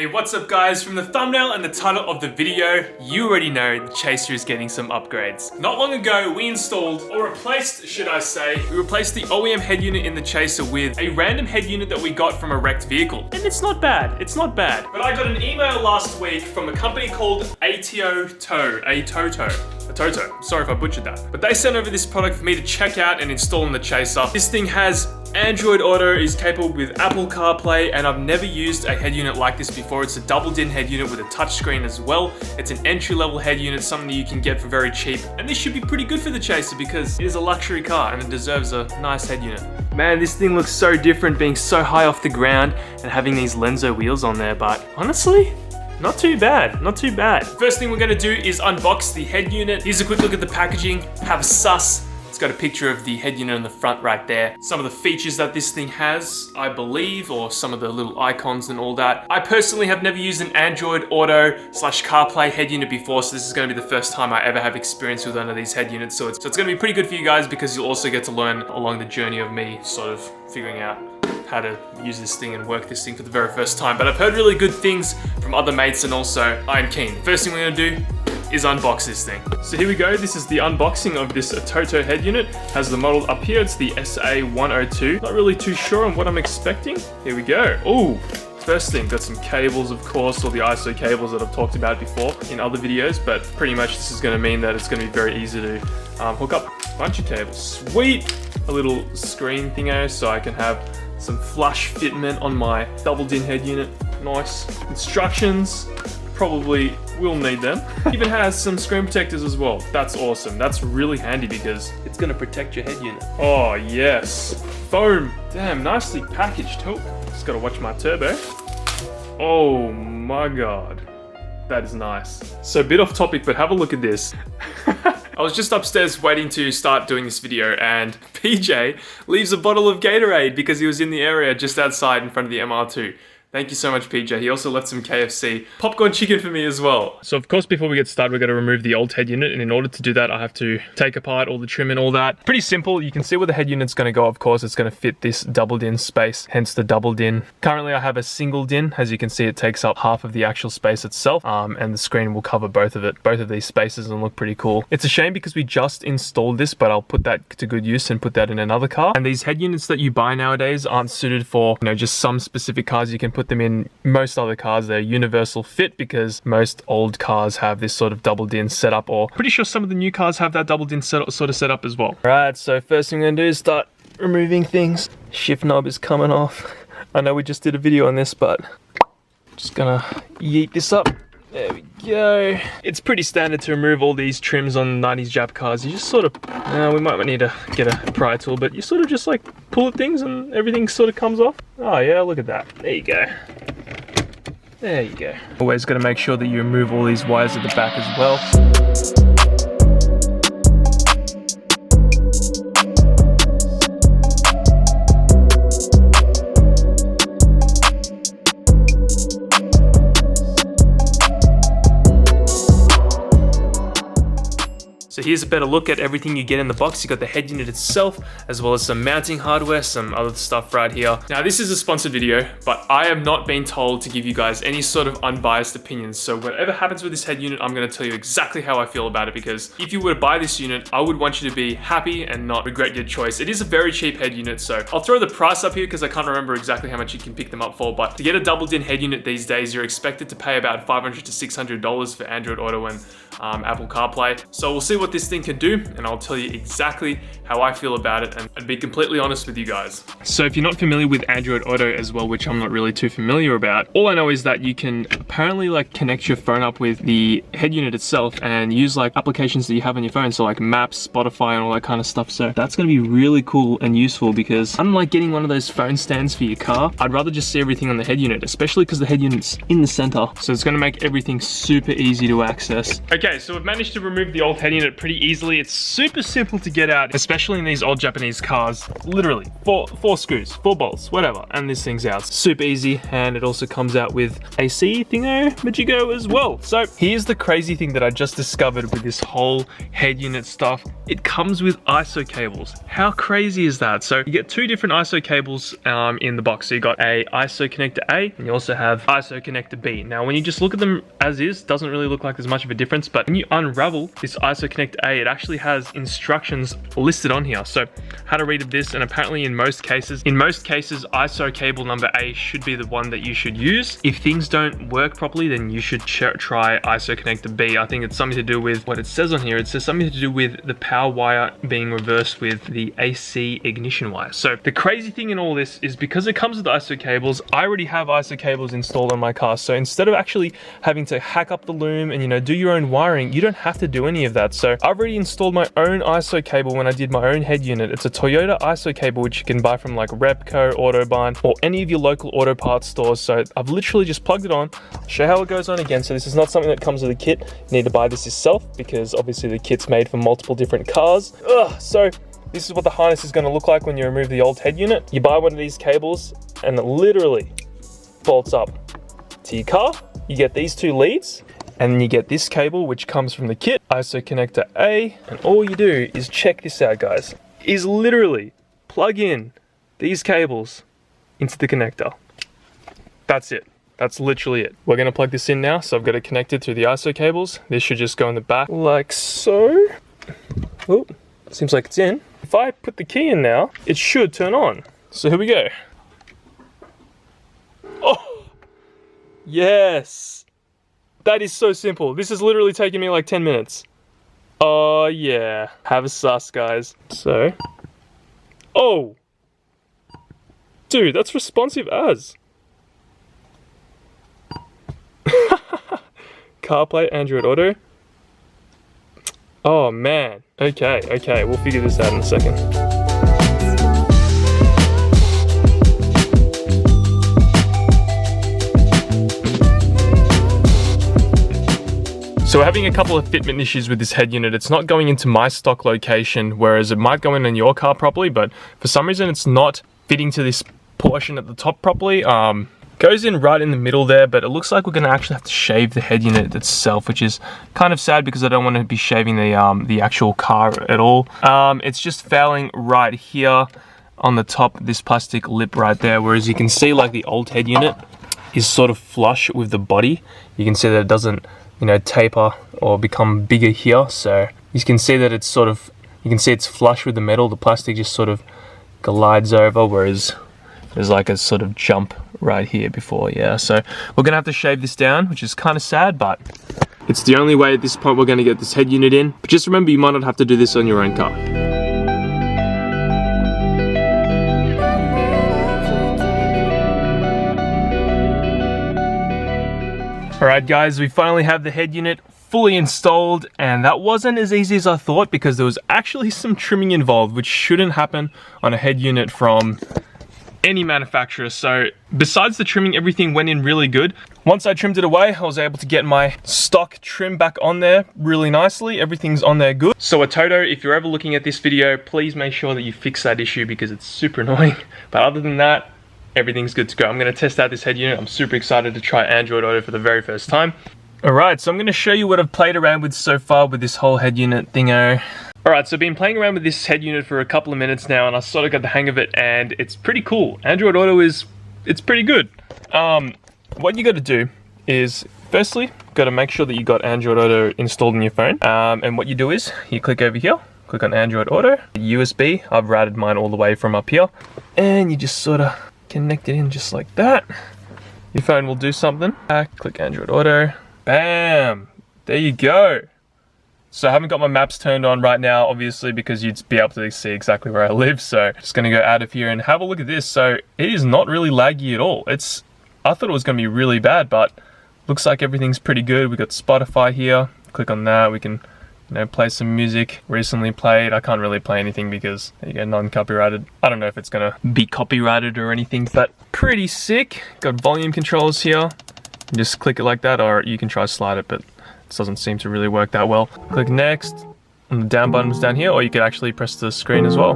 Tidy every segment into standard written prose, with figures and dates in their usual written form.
Hey, what's up guys? From the thumbnail and the title of the video, you already know the Chaser is getting some upgrades. Not long ago, we installed, or replaced, should I say, we replaced the OEM head unit in the Chaser with a random head unit that we got from a wrecked vehicle. And it's not bad, it's not bad. But I got an email last week from a company called ATO Toto. Sorry if I butchered that. But they sent over this product for me to check out and install in the Chaser. This thing has Android Auto, is capable with Apple CarPlay, and I've never used a head unit like this before. It's a double DIN head unit with a touchscreen as well. It's an entry-level head unit, something that you can get for very cheap. And this should be pretty good for the Chaser because it is a luxury car and it deserves a nice head unit. Man, this thing looks so different being so high off the ground and having these Lenzo wheels on there, but honestly, not too bad, not too bad. First thing we're gonna do is unbox the head unit. Here's a quick look at the packaging, have a sus. It's got a picture of the head unit on the front right there. Some of the features that this thing has, I believe, or some of the little icons and all that. I personally have never used an Android Auto / CarPlay head unit before, so this is gonna be the first time I ever have experience with one of these head units. So it's gonna be pretty good for you guys because you'll also get to learn along the journey of me sort of figuring out how to use this thing and work this thing for the very first time. But I've heard really good things from other mates and also I'm keen. First thing we're gonna do is unbox this thing. So here we go, this is the unboxing of this Toto head unit. Has the model up here, it's the SA102. Not really too sure on what I'm expecting. Here we go. Ooh, first thing, got some cables of course, all the ISO cables that I've talked about before in other videos, but pretty much this is gonna mean that it's gonna be very easy to hook up a bunch of cables. Sweet! A little screen thingo so I can have some flush fitment on my double DIN head unit. Nice. Instructions, probably will need them. Even has some screen protectors as well. That's awesome. That's really handy because it's gonna protect your head unit. Oh yes. Foam. Damn, nicely packaged too. Just gotta watch my turbo. Oh my God. That is nice. So a bit off topic, but have a look at this. I was just upstairs waiting to start doing this video and PJ leaves a bottle of Gatorade because he was in the area just outside in front of the MR2. Thank you so much, PJ. He also left some KFC popcorn chicken for me as well. So of course, before we get started, we're gonna remove the old head unit. And in order to do that, I have to take apart all the trim and all that. Pretty simple. You can see where the head unit's gonna go. Of course, it's gonna fit this double DIN space, hence the double DIN. Currently, I have a single DIN. As you can see, it takes up half of the actual space itself. And the screen will cover both of these spaces and look pretty cool. It's a shame because we just installed this, but I'll put that to good use and put that in another car. And these head units that you buy nowadays aren't suited for, just some specific cars. You can put them in most other cars. They're universal fit because most old cars have this sort of double DIN setup, or pretty sure some of the new cars have that double DIN sort of setup as well. Right, so first thing I'm gonna do is start removing things. Shift knob is coming off. I know we just did a video on this, but just gonna yeet this up. There we go. It's pretty standard to remove all these trims on 90s Jap cars. You just sort of, we might need to get a pry tool, but you sort of just like pull at things and everything sort of comes off. Oh yeah, look at that. There you go. There you go. Always got to make sure that you remove all these wires at the back as well. So here's a better look at everything you get in the box. You got the head unit itself, as well as some mounting hardware, some other stuff right here. Now this is a sponsored video, but I am not being told to give you guys any sort of unbiased opinions. So whatever happens with this head unit, I'm gonna tell you exactly how I feel about it, because if you were to buy this unit, I would want you to be happy and not regret your choice. It is a very cheap head unit, so I'll throw the price up here because I can't remember exactly how much you can pick them up for, but to get a double DIN head unit these days, you're expected to pay about $500 to $600 for Android Auto and Apple CarPlay. So we'll see what this thing can do, and I'll tell you exactly how I feel about it and be completely honest with you guys. So if you're not familiar with Android Auto as well, which I'm not really too familiar about, all I know is that you can apparently like connect your phone up with the head unit itself and use like applications that you have on your phone, so like Maps, Spotify and all that kind of stuff. So that's gonna be really cool and useful because unlike getting one of those phone stands for your car, I'd rather just see everything on the head unit, especially because the head unit's in the center. So it's gonna make everything super easy to access. Okay, Okay, so we've managed to remove the old head unit pretty easily. It's super simple to get out, especially in these old Japanese cars. Literally, four screws, 4 bolts, whatever, and this thing's out. Super easy, and it also comes out with AC thingo-majigo as well. So here's the crazy thing that I just discovered with this whole head unit stuff. It comes with ISO cables. How crazy is that? So you get 2 different ISO cables in the box. So you got a ISO connector A, and you also have ISO connector B. Now, when you just look at them as is, doesn't really look like there's much of a difference, but when you unravel this ISO connector A, it actually has instructions listed on here. So how to read this, and apparently in most cases ISO cable number A should be the one that you should use. If things don't work properly, then you should try ISO connector B. I think it's something to do with what it says on here. It says something to do with the power wire being reversed with the AC ignition wire. So the crazy thing in all this is because it comes with ISO cables, I already have ISO cables installed on my car. So instead of actually having to hack up the loom and, you know, do your own wiring, you don't have to do any of that. So I've already installed my own ISO cable when I did my own head unit. It's a Toyota ISO cable, which you can buy from like Repco, Autobahn, or any of your local auto parts stores. So I've literally just plugged it on. I'll show how it goes on again. So this is not something that comes with a kit. You need to buy this yourself because obviously the kit's made for multiple different cars. So this is what the harness is going to look like when you remove the old head unit. You buy one of these cables and it literally bolts up to your car. You get these 2 leads, and then you get this cable which comes from the kit, ISO connector A, and all you do is check this out, guys, is literally plug in these cables into the connector. That's it. That's literally it. We're gonna plug this in now, so I've got it connected through the ISO cables. This should just go in the back like so. Oh, seems like it's in. If I put the key in now, it should turn on. So here we go. Oh! Yes! That is so simple. This is literally taking me like 10 minutes. Oh yeah. Have a sus, guys. So. Oh! Dude, that's responsive as. CarPlay, Android Auto. Oh man. Okay, we'll figure this out in a second. So we're having a couple of fitment issues with this head unit. It's not going into my stock location, whereas it might go in your car properly, but for some reason it's not fitting to this portion at the top properly. Goes in right in the middle there, but it looks like we're gonna actually have to shave the head unit itself, which is kind of sad because I don't want to be shaving the actual car at all. It's just failing right here on the top, this plastic lip right there, whereas you can see like the old head unit is sort of flush with the body. You can see that it doesn't, you know, taper or become bigger here. So you can see that it's sort of, you can see it's flush with the metal. The plastic just sort of glides over, whereas there's like a sort of jump right here before, yeah. So we're gonna have to shave this down, which is kind of sad, but it's the only way at this point we're gonna get this head unit in. But just remember, you might not have to do this on your own car. Alright guys, we finally have the head unit fully installed, and that wasn't as easy as I thought because there was actually some trimming involved, which shouldn't happen on a head unit from any manufacturer. So besides the trimming, everything went in really good. Once I trimmed it away, I was able to get my stock trim back on there really nicely. Everything's on there good. So Atoto, if you're ever looking at this video, please make sure that you fix that issue because it's super annoying. But other than that, everything's good to go. I'm going to test out this head unit. I'm super excited to try Android Auto for the very first time. Alright, so I'm going to show you what I've played around with so far with this whole head unit thingo. Alright, so I've been playing around with this head unit for a couple of minutes now, and I sort of got the hang of it, and it's pretty cool. Android Auto it's pretty good. What you got to do is, firstly, got to make sure that you got Android Auto installed on your phone. And what you do is, you click over here, click on Android Auto, USB, I've routed mine all the way from up here, and you just sort of connect it in just like that. Your phone will do something. Click Android Auto, bam, there you go. So I haven't got my maps turned on right now, obviously, because you'd be able to see exactly where I live. So just gonna go out of here and have a look at this. So it is not really laggy at all. I thought it was gonna be really bad, but looks like everything's pretty good. We got Spotify here. Click on that. We can, you know, play some music recently played. I can't really play anything because you get non-copyrighted. I don't know if it's gonna be copyrighted or anything, but pretty sick. Got volume controls here. You just click it like that, or you can try slide it, but This doesn't seem to really work that well. Click next, and the down button's down here, or you could actually press the screen as well.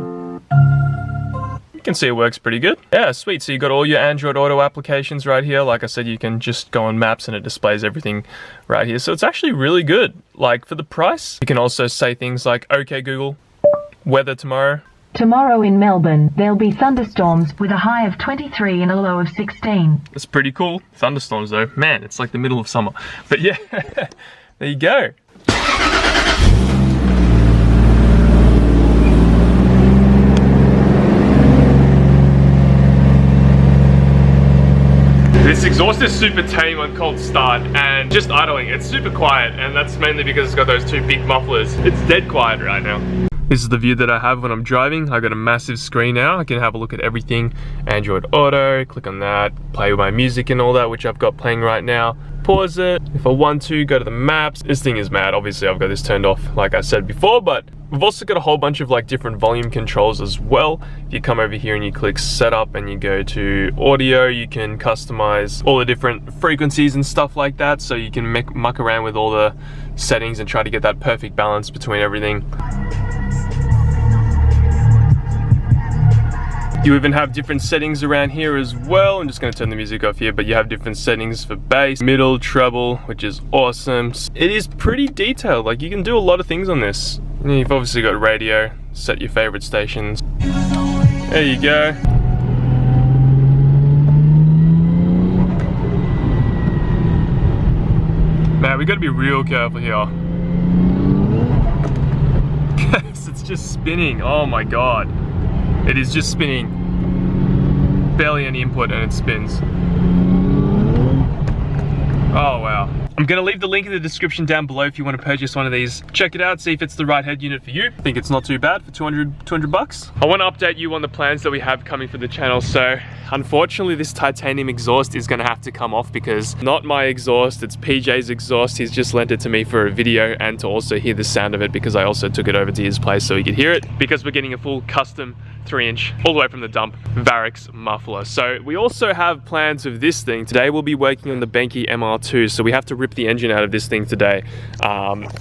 You can see it works pretty good. Yeah, sweet. So you got all your Android Auto applications right here. Like I said, you can just go on maps and it displays everything right here. So it's actually really good. Like for the price, you can also say things like, okay Google, weather tomorrow. Tomorrow in Melbourne, there'll be thunderstorms with a high of 23 and a low of 16. That's pretty cool. Thunderstorms though. Man, it's like the middle of summer. But yeah, there you go. This exhaust is super tame on cold start and just idling, it's super quiet, and that's mainly because it's got those two big mufflers. It's dead quiet right now. This is the view that I have when I'm driving. I got a massive screen now. I can have a look at everything. Android Auto, click on that, play with my music and all that, which I've got playing right now. Pause it. If I want to, go to the maps. This thing is mad. Obviously, I've got this turned off, like I said before, but we've also got a whole bunch of like different volume controls as well. If you come over here and you click setup and you go to audio, you can customize all the different frequencies and stuff like that. So you can muck around with all the settings and try to get that perfect balance between everything. You even have different settings around here as well. I'm just gonna turn the music off here, but you have different settings for bass, middle, treble, which is awesome. It is pretty detailed, like you can do a lot of things on this. And you've obviously got radio, set your favorite stations. There you go. Man, we gotta be real careful here. Guys, it's just spinning, oh my God. It is just spinning, barely any input and it spins. Oh wow. I'm gonna leave the link in the description down below if you want to purchase one of these. Check it out, see if it's the right head unit for you. I think it's not too bad for 200 bucks. I want to update you on the plans that we have coming for the channel. So unfortunately this titanium exhaust is gonna have to come off because not my exhaust, it's PJ's exhaust. He's just lent it to me for a video and to also hear the sound of it because I also took it over to his place so he could hear it, because we're getting a full custom 3-inch all the way from the dump Varics muffler. So we also have plans of this thing. Today we'll be working on the Benke MR2, so we have to rip the engine out of this thing today.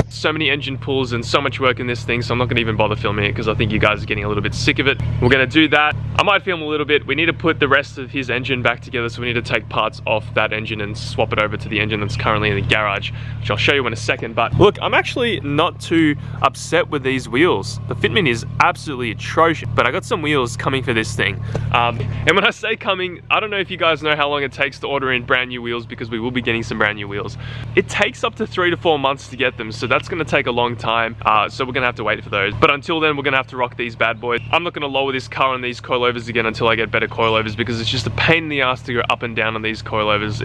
So many engine pulls and so much work in this thing, so I'm not gonna even bother filming it because I think you guys are getting a little bit sick of it. We're gonna do that. I might film a little bit. We need to put the rest of his engine back together, so we need to take parts off that engine and swap it over to the engine that's currently in the garage, which I'll show you in a second. But look, I'm actually not too upset with these wheels. The fitment is absolutely atrocious, but I got some wheels coming for this thing. And when I say coming, I don't know if you guys know how long it takes to order in brand new wheels, because we will be getting some brand new wheels. It takes up to 3 to 4 months to get them, so that's gonna take a long time. So we're gonna have to wait for those. But until then, we're gonna have to rock these bad boys. I'm not gonna lower this car on these coilovers again until I get better coilovers, because it's just a pain in the ass to go up and down on these coilovers.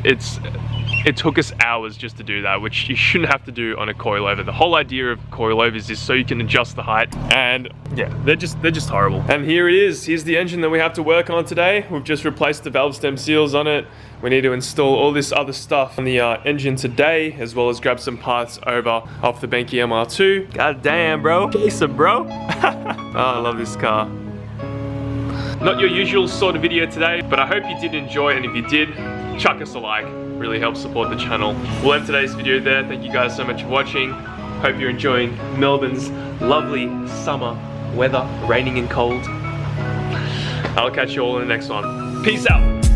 It took us hours just to do that, which you shouldn't have to do on a coilover. The whole idea of coilovers is so you can adjust the height, and yeah, they're just horrible. And here it is. Here's the engine that we have to work on today. We've just replaced the valve stem seals on it. We need to install all this other stuff on the engine today, as well as grab some parts over off the Benke MR2. God damn, bro. Chaser, bro. Oh, I love this car. Not your usual sort of video today, but I hope you did enjoy, and if you did, chuck us a like. Really helps support the channel. We'll end today's video there. Thank you guys so much for watching. Hope you're enjoying Melbourne's lovely summer weather, raining and cold. I'll catch you all in the next one. Peace out.